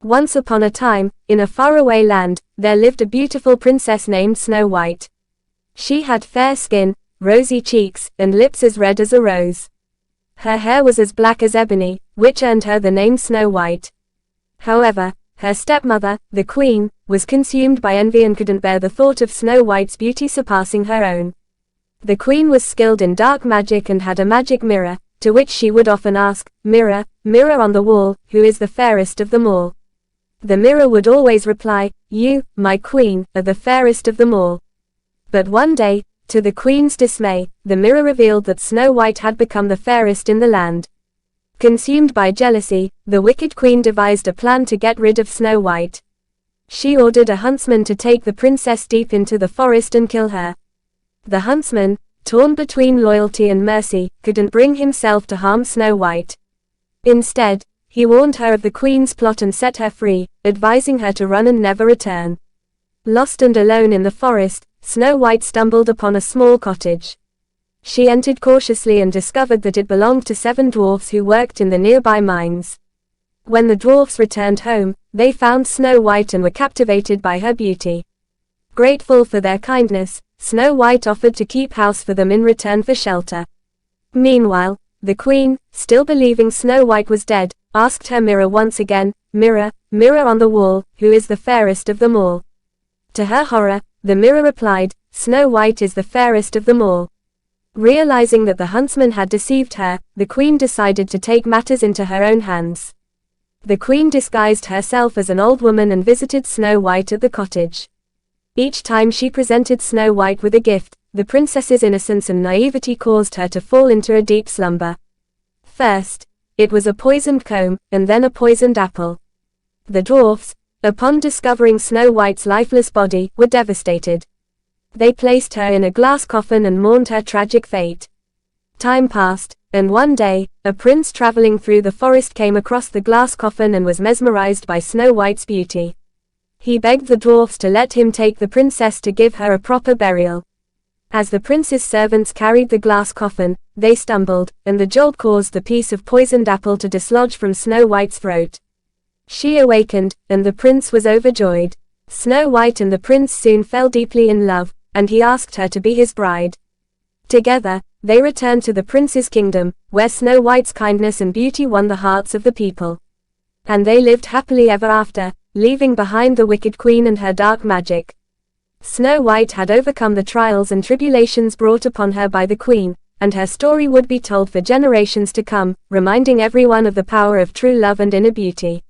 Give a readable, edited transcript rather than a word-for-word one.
Once upon a time, in a faraway land, there lived a beautiful princess named Snow White. She had fair skin, rosy cheeks, and lips as red as a rose. Her hair was as black as ebony, which earned her the name Snow White. However, her stepmother, the queen, was consumed by envy and couldn't bear the thought of Snow White's beauty surpassing her own. The queen was skilled in dark magic and had a magic mirror, to which she would often ask, "Mirror, mirror on the wall, who is the fairest of them all?" The mirror would always reply, "You, my queen, are the fairest of them all." But one day, to the queen's dismay, the mirror revealed that Snow White had become the fairest in the land. Consumed by jealousy, the wicked queen devised a plan to get rid of Snow White. She ordered a huntsman to take the princess deep into the forest and kill her. The huntsman, torn between loyalty and mercy, couldn't bring himself to harm Snow White. Instead, he warned her of the queen's plot and set her free, advising her to run and never return. Lost and alone in the forest, Snow White stumbled upon a small cottage. She entered cautiously and discovered that it belonged to 7 dwarfs who worked in the nearby mines. When the dwarfs returned home, they found Snow White and were captivated by her beauty. Grateful for their kindness, Snow White offered to keep house for them in return for shelter. Meanwhile, the queen, still believing Snow White was dead, asked her mirror once again, "Mirror, mirror on the wall, who is the fairest of them all?" To her horror, the mirror replied, "Snow White is the fairest of them all." Realizing that the huntsman had deceived her, the queen decided to take matters into her own hands. The queen disguised herself as an old woman and visited Snow White at the cottage. Each time she presented Snow White with a gift, the princess's innocence and naivety caused her to fall into a deep slumber. First, it was a poisoned comb, and then a poisoned apple. The dwarfs, upon discovering Snow White's lifeless body, were devastated. They placed her in a glass coffin and mourned her tragic fate. Time passed, and one day, a prince traveling through the forest came across the glass coffin and was mesmerized by Snow White's beauty. He begged the dwarfs to let him take the princess to give her a proper burial. As the prince's servants carried the glass coffin, they stumbled, and the jolt caused the piece of poisoned apple to dislodge from Snow White's throat. She awakened, and the prince was overjoyed. Snow White and the prince soon fell deeply in love, and he asked her to be his bride. Together, they returned to the prince's kingdom, where Snow White's kindness and beauty won the hearts of the people. And they lived happily ever after, leaving behind the wicked queen and her dark magic. Snow White had overcome the trials and tribulations brought upon her by the queen, and her story would be told for generations to come, reminding everyone of the power of true love and inner beauty.